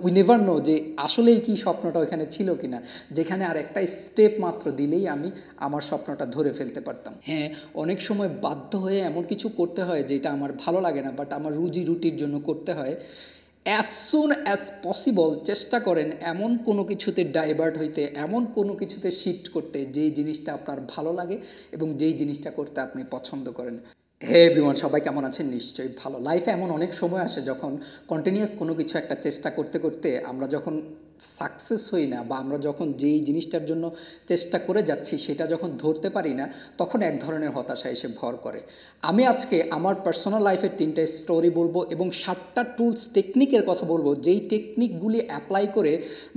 We never know যে আসলেই কি স্বপ্নটা ওখানে ছিল কিনা, যেখানে আর একটা স্টেপ মাত্র দিলেই আমি আমার স্বপ্নটা ধরে ফেলতে পারতাম। হ্যাঁ, অনেক সময় বাধ্য হয়ে এমন কিছু করতে হয় যেটা আমার ভালো লাগে না, বাট আমার রুজি রুটির জন্য করতে হয়। অ্যাজ সুন অ্যাজ পসিবল চেষ্টা করেন এমন কোনো কিছুতে ডাইভার্ট হইতে, এমন কোনো কিছুতে শিফট করতে যেই জিনিসটা আপনার ভালো লাগে এবং যেই জিনিসটা করতে আপনি পছন্দ করেন। হে এভরিওয়ান, সবাই কেমন আছেন? নিশ্চয়ই ভালো। লাইফে এমন অনেক সময় আসে যখন কন্টিনিউয়াস কোনো কিছু একটা চেষ্টা করতে করতে আমরা যখন সাকসেস হই না, বা আমরা যখন যেই জিনিসটার জন্য চেষ্টা করে যাচ্ছি সেটা যখন ধরতে পারি না, তখন এক ধরনের হতাশা এসে ভর করে। আমি আজকে আমার পার্সোনাল লাইফের 3টা স্টোরি বলবো এবং 7টা টুলস টেকনিকের কথা বলবো, যেই টেকনিকগুলি অ্যাপ্লাই করে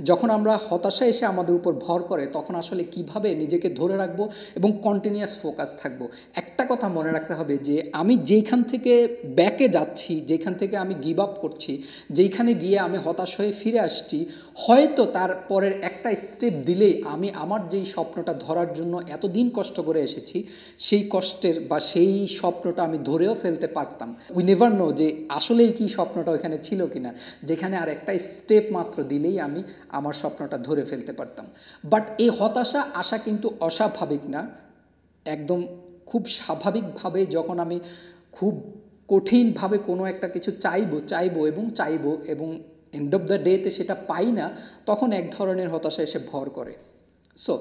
যখন আমরা হতাশা এসে আমাদের উপর ভর করে তখন আসলে কিভাবে নিজেকে ধরে রাখবো এবং কন্টিনিউয়াস ফোকাস থাকবো। একটা কথা মনে রাখতে হবে যে আমি যেইখান থেকে ব্যাকে যাচ্ছি, যেখান থেকে আমি গিভ আপ করছি, যেইখানে গিয়ে আমি হতাশ হয়ে ফিরে আসছি, হয়তো তার পরের একটা স্টেপ দিলেই আমি আমার যেই স্বপ্নটা ধরার জন্য এতদিন কষ্ট করে এসেছি সেই কষ্টের বা সেই স্বপ্নটা আমি ধরেও ফেলতে পারতাম। উই নেভার নো যে আসলেই কি স্বপ্নটা ওখানে ছিল কিনা, যেখানে আর একটা স্টেপ মাত্র দিলেই আমি আমার স্বপ্নটা ধরে ফেলতে পারতাম। বাট এই হতাশা আসা কিন্তু অস্বাভাবিক না, একদম খুব স্বাভাবিকভাবে। যখন আমি খুব কঠিনভাবে কোনো একটা কিছু চাইবো এবং এন্ড অফ দ্য ডেতে সেটা পাই না, তখন এক ধরনের হতাশা এসে ভর করে। সো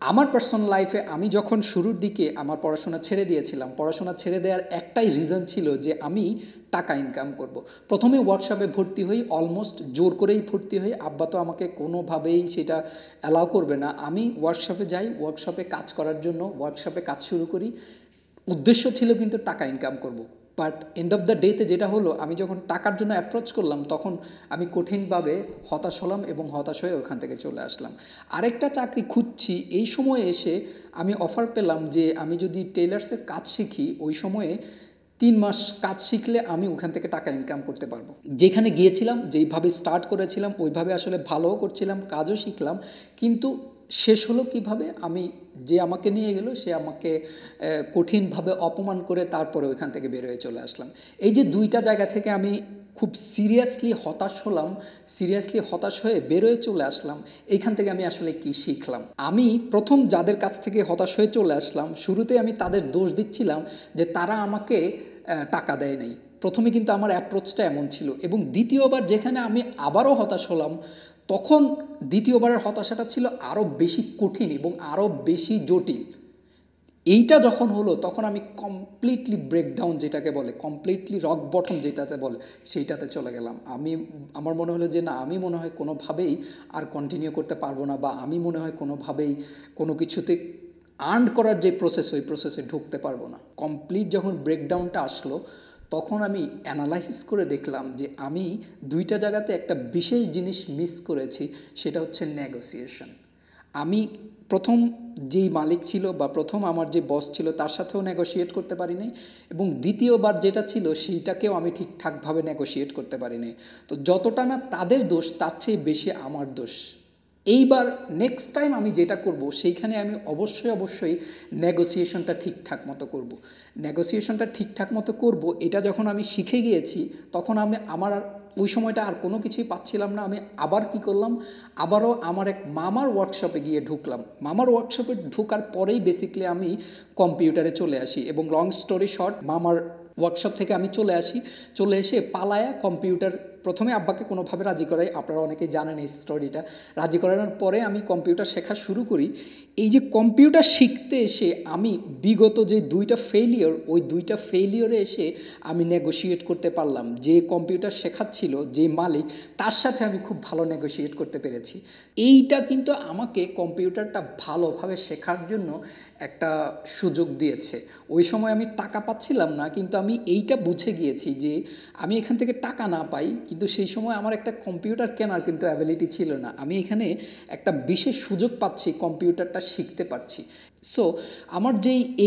আমার পার্সোনাল লাইফে আমি যখন শুরুর দিকে আমার পড়াশোনা ছেড়ে দিয়েছিলাম, পড়াশোনা ছেড়ে দেওয়ার একটাই রিজন ছিল যে আমি টাকা ইনকাম করব। প্রথমে ওয়ার্কশপে ভর্তি হই, অলমোস্ট জোর করেই ভর্তি হই, আব্বা তো আমাকে কোনোভাবেই সেটা অ্যালাউ করবে না। আমি ওয়ার্কশপে যাই, ওয়ার্কশপে কাজ করার জন্য ওয়ার্কশপে কাজ শুরু করি। উদ্দেশ্য ছিল কিন্তু টাকা ইনকাম করব। বাট এন্ড অফ দ্য ডেতে যেটা হলো, আমি যখন টাকার জন্য অ্যাপ্রোচ করলাম তখন আমি কঠিনভাবে হতাশ হলাম এবং হতাশ হয়ে ওখান থেকে চলে আসলাম। আরেকটা চাকরি খুঁজছি, এই সময়ে এসে আমি অফার পেলাম যে আমি যদি টেলার্সের কাজ শিখি, ওই সময়ে 3 মাস কাজ শিখলে আমি ওখান থেকে টাকা ইনকাম করতে পারবো। যেখানে গিয়েছিলাম, যেইভাবে স্টার্ট করেছিলাম ওইভাবে আসলে ভালোও করছিলাম, কাজও শিখলাম, কিন্তু শেষ হলো কিভাবে? আমি, যে আমাকে নিয়ে গেল সে আমাকে কঠিনভাবে অপমান করে তারপরে ওইখান থেকে বের হয়ে চলে আসলাম। এই যে 2টা জায়গা থেকে আমি খুব সিরিয়াসলি হতাশ হয়ে বেরোয় চলে আসলাম, এইখান থেকে আমি আসলে কি শিখলাম? আমি প্রথম যাদের কাছ থেকে হতাশ হয়ে চলে আসলাম, শুরুতে আমি তাদের দোষ দিচ্ছিলাম যে তারা আমাকে টাকা দেয় নাই। প্রথমে কিন্তু আমার অ্যাপ্রোচটা এমন ছিল, এবং দ্বিতীয়বার যেখানে আমি আবারও হতাশ হলাম, তখন দ্বিতীয়বারের হতাশাটা ছিল আরও বেশি কঠিন এবং আরও বেশি জটিল। এইটা যখন হলো তখন আমি কমপ্লিটলি ব্রেকডাউন, যেটাকে বলে কমপ্লিটলি রক বটম যেটাতে বলে, সেইটাতে চলে গেলাম। আমার মনে হলো যে না, আমি মনে হয় কোনোভাবেই আর কন্টিনিউ করতে পারবো না, বা আমি মনে হয় কোনোভাবেই কোনো কিছুতে আর্ন করার যে প্রসেস, ওই প্রসেসে ঢুকতে পারবো না। কমপ্লিট যখন ব্রেকডাউনটা আসলো তখন আমি অ্যানালাইসিস করে দেখলাম যে আমি 2টা জায়গাতে একটা বিশেষ জিনিস মিস করেছি, সেটা হচ্ছে নেগোসিয়েশন। আমি প্রথম যেই মালিক ছিল বা প্রথম আমার যে বস ছিল তার সাথেও নেগোশিয়েট করতে পারি নাই, এবং দ্বিতীয়বার যেটা ছিল সেইটাকেও আমি ঠিকঠাকভাবে নেগোশিয়েট করতে পারি নাই। তো যতটা না তাদের দোষ, তার চেয়ে বেশি আমার দোষ। এইবার নেক্সট টাইম আমি যেটা করব, সেইখানে আমি অবশ্যই নেগোসিয়েশনটা ঠিকঠাক মতো করব। নেগোসিয়েশনটা ঠিকঠাক মতো করব, এটা যখন আমি শিখে গিয়েছি তখন আমার ওই সময়টা আর কোনো কিছুই পাচ্ছিলাম না। আমি আবার কি করলাম, আবারও আমার এক মামার ওয়ার্কশপে গিয়ে ঢুকলাম। মামার ওয়ার্কশপে ঢোকার পরেই বেসিক্যালি আমি কম্পিউটারে চলে আসি, এবং লং স্টোরি শর্ট, মামার ওয়ার্কশপ থেকে আমি চলে এসে পালায়া কম্পিউটার, প্রথমে আব্বাকে কোনোভাবে রাজি করাই, আপনারা অনেকেই জানেন এই স্টোরিটা। রাজি করানোর পরে আমি কম্পিউটার শেখা শুরু করি। এই যে কম্পিউটার শিখতে এসে আমি বিগত যে 2টা ফেইলিওর, ওই 2টা ফেইলিওরে এসে আমি নেগোশিয়েট করতে পারলাম। যে কম্পিউটার শেখাচ্ছিল, যে মালিক, তার সাথে আমি খুব ভালো নেগোশিয়েট করতে পেরেছি। এইটা কিন্তু আমাকে কম্পিউটারটা ভালোভাবে শেখার জন্য একটা সুযোগ দিয়েছে। ওই সময় আমি টাকা পাচ্ছিলাম না, কিন্তু আমি এইটা বুঝে গিয়েছি যে আমি এখান থেকে টাকা না পাই, কিন্তু সেই সময় আমার একটা কম্পিউটার কেনার কিন্তু অ্যাবিলিটি ছিল না। আমি এখানে একটা বিশেষ সুযোগ পাচ্ছি, কম্পিউটারটা শিখতে পারছি। সো আমার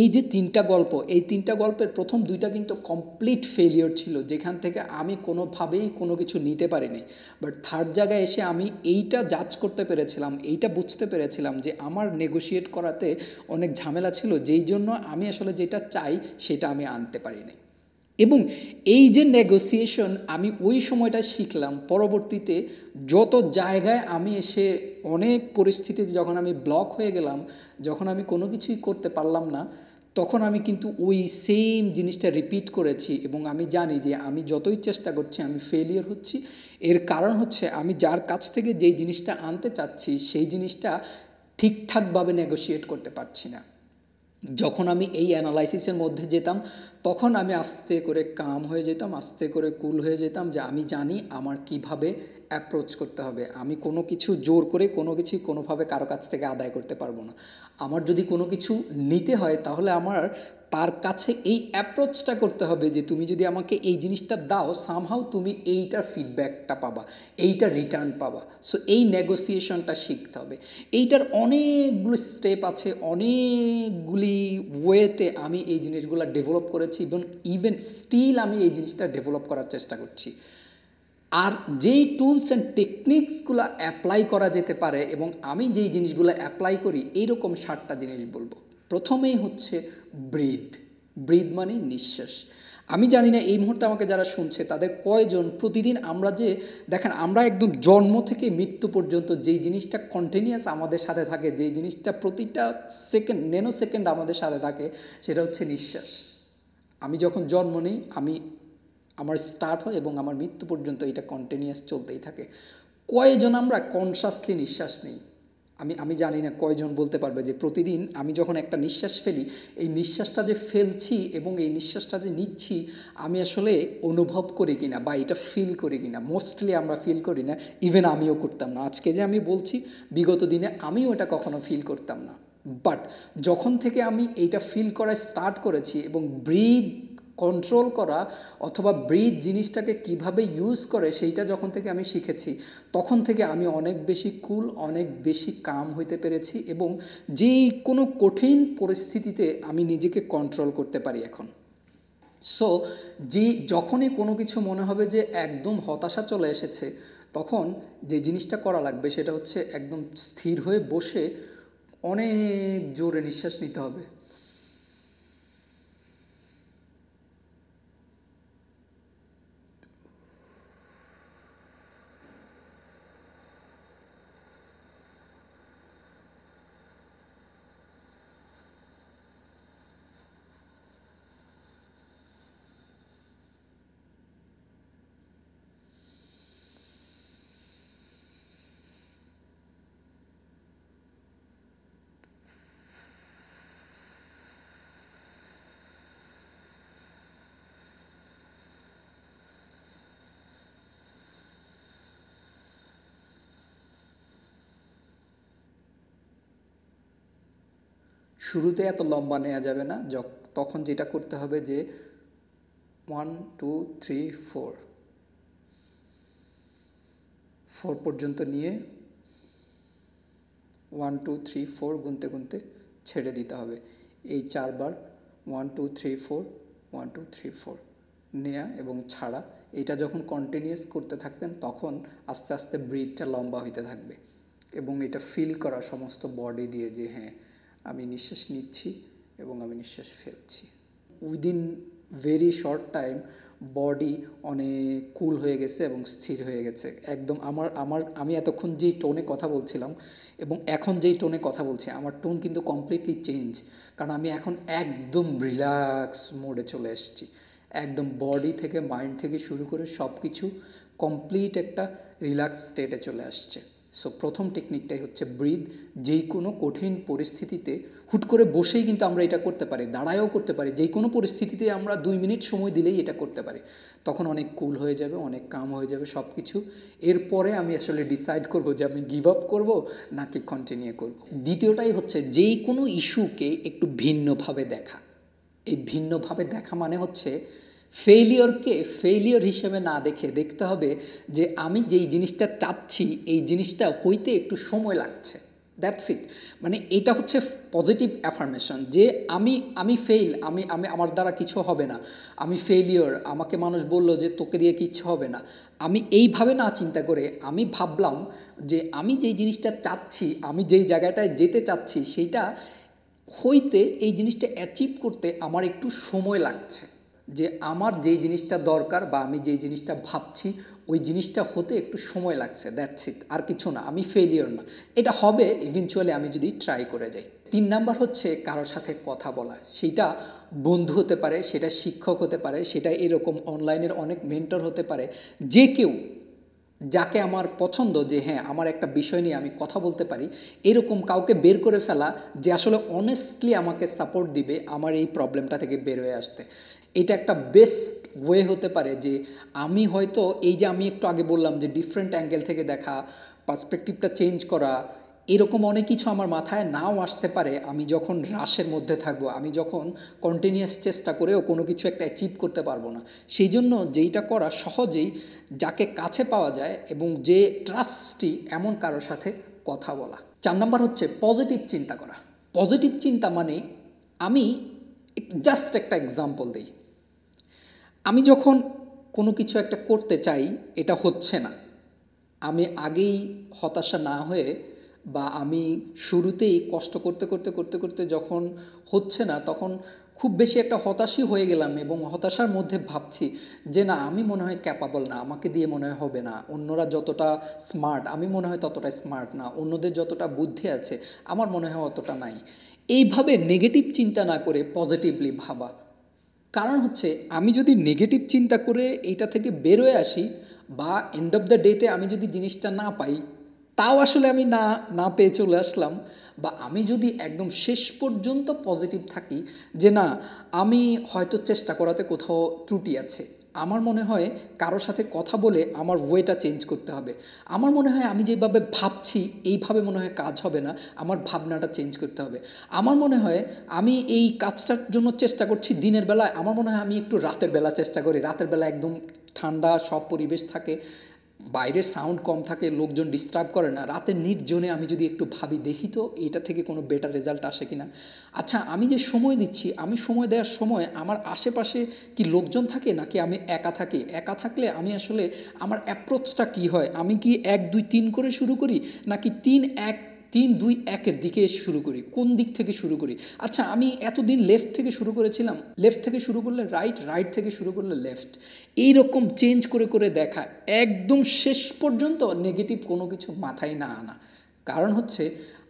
এই যে 3টা গল্প, এই 3টা গল্পের প্রথম 2টা কিন্তু কমপ্লিট ফেলিওর ছিল, যেখান থেকে আমি কোনোভাবেই কোনো কিছু নিতে পারিনি। বাট থার্ড জায়গায় এসে আমি এইটা জাজ করতে পেরেছিলাম, এইটা বুঝতে পেরেছিলাম যে আমার নেগোশিয়েট করাতে অনেক ঝামেলা ছিল, যেই জন্য আমি আসলে যেটা চাই সেটা আমি আনতে পারিনি। এবং এই যে নেগোসিয়েশন আমি ওই সময়টা শিখলাম, পরবর্তীতে যত জায়গায় আমি এসে অনেক পরিস্থিতিতে যখন আমি ব্লক হয়ে গেলাম, যখন আমি কোনো কিছুই করতে পারলাম না, তখন আমি কিন্তু ওই সেম জিনিসটা রিপিট করেছি এবং আমি জানি যে আমি যতই চেষ্টা করছি আমি ফেলিয়ার হচ্ছি। এর কারণ হচ্ছে আমি যার কাছ থেকে যেই জিনিসটা আনতে চাচ্ছি সেই জিনিসটা ঠিকঠাকভাবে নেগোশিয়েট করতে পারছি না। যখন আমি এই অ্যানালাইসিসের মধ্যে যেতাম তখন আমি আস্তে করে কাম হয়ে যেতাম, আস্তে করে কুল হয়ে যেতাম, যে আমি জানি আমার কিভাবে অ্যাপ্রোচ করতে হবে। আমি কোনো কিছু জোর করে কোনো কিছু কোনোভাবে কারো কাছ থেকে আদায় করতে পারবো না। আমার যদি কোনো কিছু নিতে হয় তাহলে আমার তার কাছে এই অ্যাপ্রোচটা করতে হবে যে তুমি যদি আমাকে এই জিনিসটা দাও, সামহাউ তুমি এইটার ফিডব্যাকটা পাবা, এইটা রিটার্ন পাবা। সো এই নেগোসিয়েশনটা শিখতে হবে। এইটার অনেকগুলো স্টেপ আছে, অনেকগুলি ওয়েতে আমি এই জিনিসগুলো ডেভেলপ করেছি এবং ইভেন স্টিল আমি এই জিনিসটা ডেভেলপ করার চেষ্টা করছি। আর যেই টুলস অ্যান্ড টেকনিক্সগুলো অ্যাপ্লাই করা যেতে পারে এবং আমি যেই জিনিসগুলো অ্যাপ্লাই করি, এইরকম 7টা জিনিস বলবো। প্রথমেই হচ্ছে ব্রিথ। ব্রিথ মানে নিঃশ্বাস। আমি জানি না এই মুহূর্তে আমাকে যারা শুনছে তাদের কয়জন প্রতিদিন আমরা যে দেখেন আমরা একদম জন্ম থেকে মৃত্যু পর্যন্ত যেই জিনিসটা কন্টিনিউয়াস আমাদের সাথে থাকে, যেই জিনিসটা প্রতিটা সেকেন্ড ন্যানো সেকেন্ড আমাদের সাথে থাকে, সেটা হচ্ছে নিঃশ্বাস। আমি যখন জন্ম নিই আমার স্টার্ট হয় এবং আমার মৃত্যু পর্যন্ত এটা কন্টিনিউয়াস চলতেই থাকে। কয়জন আমরা কনসাসলি নিঃশ্বাস নিই? আমি জানি না কয়জন বলতে পারবে যে প্রতিদিন আমি যখন একটা নিঃশ্বাস ফেলি, এই নিঃশ্বাসটা যে ফেলছি এবং এই নিঃশ্বাসটা যে নিচ্ছি আমি আসলে অনুভব করি কিনা বা এটা ফিল করি কিনা। মোস্টলি আমরা ফিল করি না, ইভেন আমিও করতাম না। আজকে যে আমি বলছি, বিগত দিনে আমিও এটা কখনো ফিল করতাম না। বাট যখন থেকে আমি এইটা ফিল করা স্টার্ট করেছি এবং ব্রিথ কন্ট্রোল করা অথবা ব্রিথ জিনিসটাকে কিভাবে ইউজ করে সেইটা যখন থেকে আমি শিখেছি, তখন থেকে আমি অনেক বেশি কুল, অনেক বেশি কাম হইতে পেরেছি এবং যে কোনো কঠিন পরিস্থিতিতে আমি নিজেকে কন্ট্রোল করতে পারি এখন। সো যখনই কোনো কিছু মনে হবে যে একদম হতাশা চলে এসেছে, তখন যে জিনিসটা করা লাগবে সেটা হচ্ছে একদম স্থির হয়ে বসে অনেক জোরে নিঃশ্বাস নিতে হবে। শুরুতে এত লম্বা নেওয়া যাবে না। তখন যেটা করতে হবে যে 1 2 3 4 4 পর্যন্ত নিয়ে 1 2 3 4 গুনতে গুনতে ছেড়ে দিতে হবে। এই 4বার 1 2 3 4 1 2 3 4 নেয়া এবং ছাড়া, এটা যখন কন্টিনিউয়াস করতে থাকবেন তখন আস্তে আস্তে ব্রিথটা লম্বা হইতে থাকবে এবং এটা ফিল করা সমস্ত বডি দিয়ে যে হ্যাঁ আমি নিঃশ্বাস নিচ্ছি এবং আমি নিঃশ্বাস ফেলছি। Within very short time body অনেক কুল হয়ে গেছে এবং স্থির হয়ে গেছে একদম। আমি এতক্ষণ যেই টোনে কথা বলছিলাম এবং এখন যেই টোনে কথা বলছি, আমার টোন কিন্তু কমপ্লিটলি চেঞ্জ, কারণ আমি এখন একদম রিল্যাক্স মোডে চলে এসেছি। একদম বডি থেকে মাইন্ড থেকে শুরু করে সব কিছু কমপ্লিট একটা রিল্যাক্স স্টেটে চলে আসছে। সো প্রথম টেকনিকটাই হচ্ছে ব্রিথ। যেই কোনো কঠিন পরিস্থিতিতে হুট করে বসেই কিন্তু আমরা এটা করতে পারি, দাঁড়ায়ও করতে পারি, যেই কোনো পরিস্থিতিতে আমরা 2 মিনিট সময় দিলেই এটা করতে পারি। তখন অনেক কুল হয়ে যাবে, অনেক কাম হয়ে যাবে সব কিছু। এরপরে আমি আসলে ডিসাইড করব যে আমি গিভ আপ করবো নাকি কন্টিনিউ করব। দ্বিতীয়টাই হচ্ছে যেই কোনো ইস্যুকে একটু ভিন্নভাবে দেখা। এই ভিন্নভাবে দেখা মানে হচ্ছে ফেইলিয়রকে ফেইলিয়র হিসেবে না দেখে দেখতে হবে যে আমি যেই জিনিসটা চাচ্ছি এই জিনিসটা হইতে একটু সময় লাগছে। That's it. মানে এটা হচ্ছে পজিটিভ অ্যাফার্মেশন যে আমি ফেইল, আমি আমার দ্বারা কিছু হবে না, আমি ফেইলিয়র, আমাকে মানুষ বলল যে তোকে দিয়ে কিছু হবে না। আমি এইভাবে না চিন্তা করে আমি ভাবলাম যে আমি যেই জিনিসটা চাচ্ছি, আমি যেই জায়গাটায় যেতে চাচ্ছি সেইটা হইতে এই জিনিসটা অ্যাচিভ করতে আমার একটু সময় লাগছে। যে আমার যেই জিনিসটা দরকার বা আমি যেই জিনিসটা ভাবছি ওই জিনিসটা হতে একটু সময় লাগছে, দ্যাটস ইট, আর কিছু না, আমি ফেলিওর না, এটা হবে ইভেনচুয়ালি আমি যদি ট্রাই করে যাই। 3 নাম্বার হচ্ছে কারোর সাথে কথা বলা, সেটা বন্ধু হতে পারে, সেটা শিক্ষক হতে পারে, সেটা এরকম অনলাইনের অনেক মেন্টর হতে পারে, যে কেউ যাকে আমার পছন্দ যে হ্যাঁ আমার একটা বিষয় নিয়ে আমি কথা বলতে পারি, এরকম কাউকে বের করে ফেলা যে আসলে অনেস্টলি আমাকে সাপোর্ট দিবে আমার এই প্রবলেমটা থেকে বের হয়ে আসতে। এটা একটা বেস্ট ওয়ে হতে পারে যে আমি হয়তো এই যে আমি একটু আগে বললাম যে ডিফারেন্ট অ্যাঙ্গেল থেকে দেখা, পার্সপেক্টিভটা চেঞ্জ করা, এরকম অনেক কিছু আমার মাথায় নাও আসতে পারে আমি যখন রাশের মধ্যে থাকবো, আমি যখন কন্টিনিউয়াস চেষ্টা করেও কোনো কিছু একটা অ্যাচিভ করতে পারবো না। সেই জন্য যেইটা করা সহজেই, যাকে কাছে পাওয়া যায় এবং যে ট্রাস্টি এমন কারোর সাথে কথা বলা। 4 নাম্বার হচ্ছে পজিটিভ চিন্তা করা। পজিটিভ চিন্তা মানে আমি জাস্ট একটা এক্সাম্পল দিই, আমি যখন কোনো কিছু একটা করতে চাই এটা হচ্ছে না, আমি আগেই হতাশা না হয়ে বা আমি শুরুতেই কষ্ট করতে করতে করতে করতে যখন হচ্ছে না তখন খুব বেশি একটা হতাশই হয়ে গেলাম এবং হতাশার মধ্যে ভাবছি যে না আমি মনে হয় ক্যাপাবল না, আমাকে দিয়ে মনে হয় হবে না, অন্যরা যতটা স্মার্ট আমি মনে হয় ততটা স্মার্ট না, অন্যদের যতটা বুদ্ধি আছে আমার মনে হয় অতটা নাই, এইভাবে নেগেটিভ চিন্তা না করে পজিটিভলি ভাবা। কারণ হচ্ছে আমি যদি নেগেটিভ চিন্তা করে এইটা থেকে বেরোয় আসি বা এন্ড অফ দ্য ডেতে আমি যদি জিনিসটা না পাই, তাও আসলে আমি না না পেয়ে চলে আসলাম, বা আমি যদি একদম শেষ পর্যন্ত পজিটিভ থাকি যে না আমি হয়তো চেষ্টা করাতে কোথাও ত্রুটি আছে, আমার মনে হয় কারোর সাথে কথা বলে আমার ওয়েটা চেঞ্জ করতে হবে, আমার মনে হয় আমি যেভাবে ভাবছি এইভাবে মনে হয় কাজ হবে না, আমার ভাবনাটা চেঞ্জ করতে হবে, আমার মনে হয় আমি এই কাজটার জন্য চেষ্টা করছি দিনের বেলায়, আমার মনে হয় আমি একটু রাতের বেলা চেষ্টা করি, রাতের বেলা একদম ঠান্ডা সব পরিবেশ থাকে, বাইরের সাউন্ড কম থাকে, লোকজন ডিস্টার্ব করে না, রাতের নির্জনে আমি যদি একটু ভাবি দেখি তো এটা থেকে কোনো বেটার রেজাল্ট আসে কিনা। আচ্ছা আমি যে সময় দিচ্ছি, আমি সময় দেওয়ার সময় আমার আশেপাশে কি লোকজন থাকে নাকি আমি একা থাকি, একা থাকলে আমি আসলে আমার অ্যাপ্রোচটা কি হয়, আমি কি 1 2 3 করে শুরু করি নাকি 3 1 3 2 1-এর দিকে শুরু করি, কোন দিক থেকে শুরু করি, আচ্ছা আমি এতদিন লেফট থেকে শুরু করেছিলাম, লেফট থেকে শুরু করলে রাইট, রাইট থেকে শুরু করলে লেফট, এইরকম চেঞ্জ করে করে দেখা, একদম শেষ পর্যন্ত নেগেটিভ কোনো কিছু মাথায় না আনা। কারণ হচ্ছে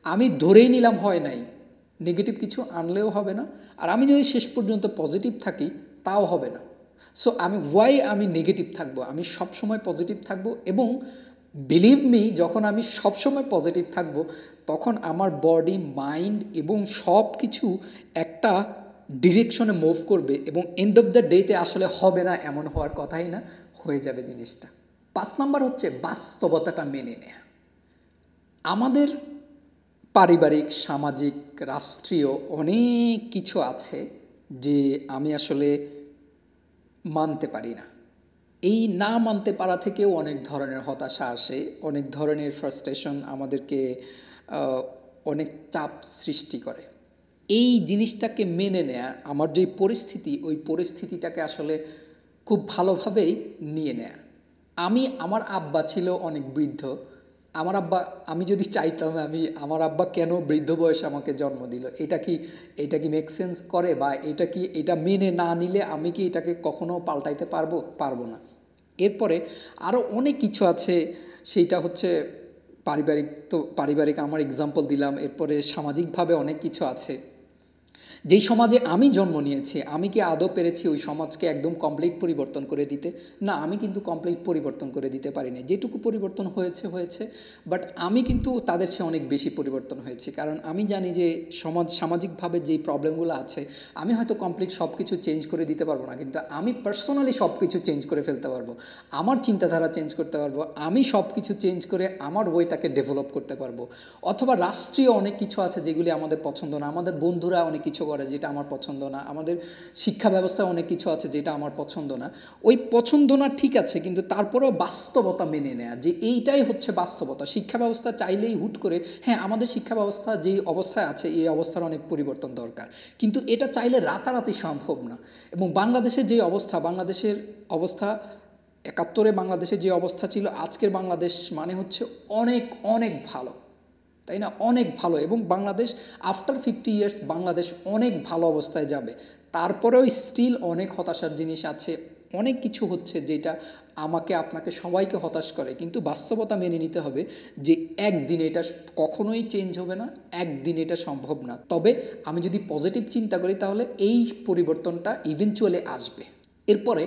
আমি ধরেই নিলাম হয় নাই, নেগেটিভ কিছু আনলেও হবে না, আর আমি যদি শেষ পর্যন্ত পজিটিভ থাকি তাও হবে না। সো আমি নেগেটিভ থাকবো, আমি সবসময় পজিটিভ থাকবো, এবং বিলিভ মি যখন আমি সবসময় পজিটিভ থাকবো তখন আমার বডি মাইন্ড এবং সব কিছু একটা ডিরেকশনে মুভ করবে এবং এন্ড অফ দ্য ডেতে আসলে হবে না এমন হওয়ার কথাই না, হয়ে যাবে জিনিসটা। 5 নাম্বার হচ্ছে বাস্তবতাটা মেনে নেয়া। আমাদের পারিবারিক, সামাজিক, রাষ্ট্রীয় অনেক কিছু আছে যে আমি আসলে মানতে পারি না। এই না মানতে পারা থেকেও অনেক ধরনের হতাশা আসে, অনেক ধরনের ফ্রাস্ট্রেশন আমাদেরকে অনেক চাপ সৃষ্টি করে। এই জিনিসটাকে মেনে নেয়া, আমার যে পরিস্থিতি ওই পরিস্থিতিটাকে আসলে খুব ভালোভাবেই নিয়ে নেয়া। আমার আব্বা ছিল অনেক বৃদ্ধ, আমার আব্বা, আমি যদি চাইতাম আমার আব্বা কেন বৃদ্ধ বয়সে আমাকে জন্ম দিল, এটা কি মেক সেন্স করে, বা এটা মেনে না নিলে আমি কি এটাকে কখনো পাল্টাইতে পারবো না। এরপরে আরও অনেক কিছু আছে, সেইটা হচ্ছে পারিবারিক আমার এক্সাম্পল দিলাম, এরপরে সামাজিকভাবে অনেক কিছু আছে। যেই সমাজে আমি জন্ম নিয়েছি আমি কি আদৌ পেরেছি ওই সমাজকে একদম কমপ্লিট পরিবর্তন করে দিতে? না, আমি কিন্তু কমপ্লিট পরিবর্তন করে দিতে পারিনি, যেটুকু পরিবর্তন হয়েছে, বাট আমি কিন্তু তাদের চেয়ে অনেক বেশি পরিবর্তন হয়েছি, কারণ আমি জানি যে সামাজিকভাবে যেই প্রবলেমগুলো আছে আমি হয়তো কমপ্লিট সব কিছু চেঞ্জ করে দিতে পারবো না, কিন্তু আমি পার্সোনালি সব কিছু চেঞ্জ করে ফেলতে পারবো, আমার চিন্তাধারা চেঞ্জ করতে পারবো, আমি সব কিছু চেঞ্জ করে আমার ওয়েটাকে ডেভেলপ করতে পারবো। অথবা রাষ্ট্রীয় অনেক কিছু আছে যেগুলি আমাদের পছন্দ না, আমাদের বন্ধুরা অনেক কিছু করে যেটা আমার পছন্দ না, আমাদের শিক্ষা ব্যবস্থায় অনেক কিছু আছে যেটা আমার পছন্দ না, ওই পছন্দ না ঠিক আছে, কিন্তু তারপরেও বাস্তবতা মেনে নেয়া যে এইটাই হচ্ছে বাস্তবতা। শিক্ষা ব্যবস্থা চাইলেই হুট করে হ্যাঁ আমাদের শিক্ষা ব্যবস্থা যেই অবস্থায় আছে এই অবস্থার অনেক পরিবর্তন দরকার, কিন্তু এটা চাইলে রাতারাতি সম্ভব না। এবং বাংলাদেশের অবস্থা 71-এ বাংলাদেশের যে অবস্থা ছিল, আজকের বাংলাদেশ মানে হচ্ছে অনেক অনেক ভালো, তাই না, অনেক ভালো, এবং বাংলাদেশ আফটার 50 ইয়ার্স বাংলাদেশ অনেক ভালো অবস্থায় যাবে। তারপরেও স্টিল অনেক হতাশার জিনিস আছে, অনেক কিছু হচ্ছে যেটা আমাকে আপনাকে সবাইকে হতাশ করে, কিন্তু বাস্তবতা মেনে নিতে হবে যে একদিনে এটা কখনোই চেঞ্জ হবে না, একদিন এটা সম্ভব না। তবে আমি যদি পজিটিভ চিন্তা করি তাহলে এই পরিবর্তনটা ইভেনচুয়ালি আসবে। এরপরে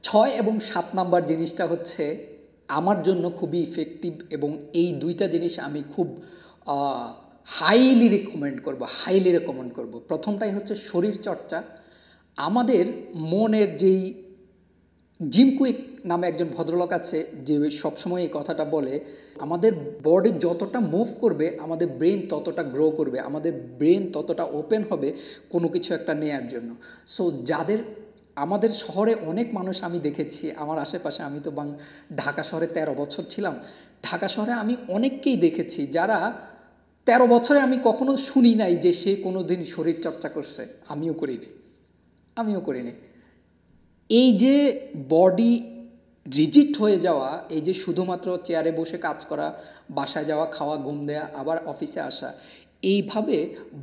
6 এবং 7 নাম্বার জিনিসটা হচ্ছে আমার জন্য খুবই ইফেক্টিভ, এবং এই দুইটা জিনিস আমি খুব হাইলি রেকমেন্ড করব। প্রথমটাই হচ্ছে শরীর চর্চা। আমাদের মনের যেই জিম কুইক নামে একজন ভদ্রলোক আছে যে সবসময় এই কথাটা বলে, আমাদের বডি যতটা মুভ করবে আমাদের ব্রেন ততটা গ্রো করবে, আমাদের ব্রেন ততটা ওপেন হবে কোনো কিছু একটা নেয়ার জন্য। সো আমাদের শহরে অনেক মানুষ আমি দেখেছি আমার আশেপাশে, আমি তো ঢাকা শহরে 13 বছর ছিলাম, ঢাকা শহরে আমি অনেককেই দেখেছি যারা 13 বছরে আমি কখনো শুনি নাই যে সে কোনো দিন শরীর চর্চা করছে। আমিও করিনি। এই যে বডি রিজিড হয়ে যাওয়া, এই যে শুধুমাত্র চেয়ারে বসে কাজ করা, বাসায় যাওয়া, খাওয়া, ঘুম দেওয়া, আবার অফিসে আসা, এইভাবে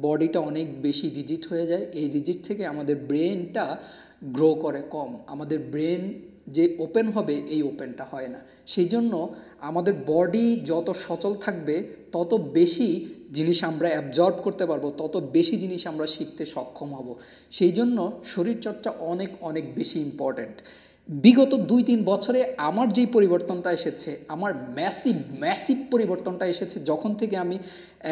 বডিটা অনেক বেশি রিজিড হয়ে যায়। এই রিজিড থেকে আমাদের ব্রেনটা গ্রো করে কম, আমাদের ব্রেন যে ওপেন হবে এই ওপেনটা হয় না। সেই জন্য আমাদের বডি যত সচল থাকবে তত বেশি জিনিস আমরা অ্যাবজর্ব করতে পারবো, তত বেশি জিনিস আমরা শিখতে সক্ষম হব। সেই জন্য শরীরচর্চা অনেক অনেক বেশি ইম্পর্ট্যান্ট। বিগত 2-3 বছরে আমার যেই পরিবর্তনটা এসেছে, আমার ম্যাসিভ পরিবর্তনটা এসেছে যখন থেকে আমি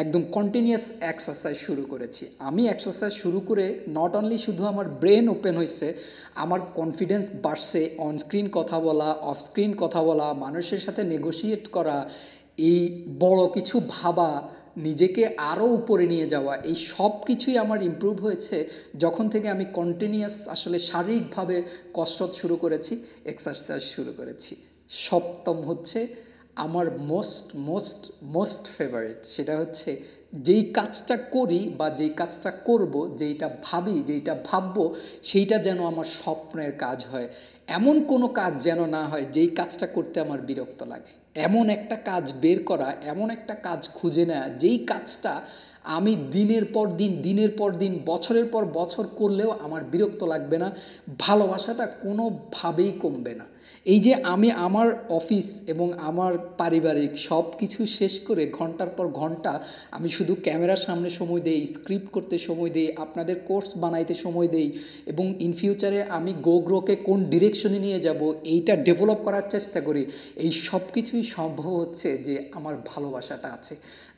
একদম কন্টিনিউয়াস এক্সারসাইজ শুরু করেছি। আমি এক্সারসাইজ শুরু করে নট অনলি শুধু আমার ব্রেন ওপেন হয়েছে, আমার কনফিডেন্স বাড়ছে, অন স্ক্রিন কথা বলা, অফ স্ক্রিন কথা বলা, মানুষের সাথে নেগোশিয়েট করা, এই বড় কিছু ভাবা, নিজেকে আরও উপরে নিয়ে যাওয়া, এই সব কিছুই আমার ইমপ্রুভ হয়েছে যখন থেকে আমি কন্টিনিউয়াস আসলে শারীরিকভাবে কসরত শুরু করেছি, এক্সারসাইজ শুরু করেছি। সপ্তম হচ্ছে আমার মোস্ট ফেভারিট, সেটা হচ্ছে যেই কাজটা করি বা যেই কাজটা করব, যেইটা ভাবি, যেইটা ভাববো, সেইটা যেন আমার স্বপ্নের কাজ হয়। এমন কোনো কাজ যেন না হয় যেই কাজটা করতে আমার বিরক্ত লাগে। এমন একটা কাজ বের করা, এমন একটা কাজ খুঁজে নেওয়া যেই কাজটা আমি দিনের পর দিন বছরের পর বছর করলেও আমার বিরক্ত লাগবে না, ভালোবাসাটা কোনোভাবেই কমবে না। এই যে আমি আমার অফিস এবং আমার পারিবারিক সব কিছু শেষ করে ঘন্টার পর ঘন্টা আমি শুধু ক্যামেরার সামনে সময় দেই, স্ক্রিপ্ট করতে সময় দেই, আপনাদের কোর্স বানাইতে সময় দেই, এবং ইন ফিউচারে আমি গ্রোকে কোন ডিরেকশনে নিয়ে যাব এইটা ডেভেলপ করার চেষ্টা করি, এই সব কিছুই সম্ভব হচ্ছে যে আমার ভালোবাসাটা আছে।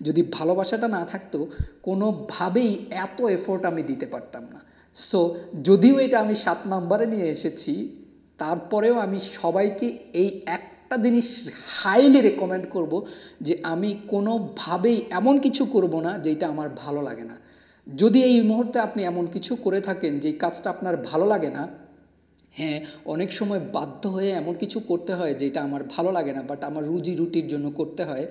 যদি ভালোবাসাটা না থাকতো কোনোভাবেই এত এফোর্ট আমি দিতে পারতাম না। সো যদিও এটা আমি 7 নম্বরে নিয়ে এসেছি, তারপরেও আমি সবাইকে এই একটা জিনিস হাইলি রেকমেন্ড করব যে আমি কোনোভাবেই এমন কিছু করব না যেটা আমার ভালো লাগে না। যদি এই মুহূর্তে আপনি এমন কিছু করে থাকেন যে কাজটা আপনার ভালো লাগে না, হ্যাঁ, অনেক সময় বাধ্য হয়ে এমন কিছু করতে হয় যেটা আমার ভালো লাগে না, বাট আমার রুজি রুটির জন্য করতে হয়,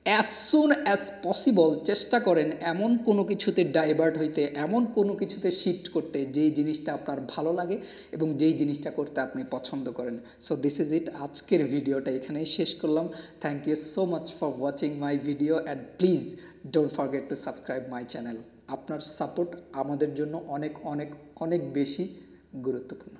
অ্যাজ সুন অ্যাজ পসিবল চেষ্টা করেন এমন কোনো কিছুতে ডাইভার্ট হইতে, এমন কোনো কিছুতে শিফট করতে যেই জিনিসটা আপনার ভালো লাগে এবং যেই জিনিসটা করতে আপনি পছন্দ করেন। সো দিস ইজ ইট, আজকের ভিডিওটা এখানেই শেষ করলাম। Thank you so much for watching my video, and please don't forget to subscribe my channel. আপনার সাপোর্ট আমাদের জন্য অনেক অনেক অনেক বেশি গুরুত্বপূর্ণ।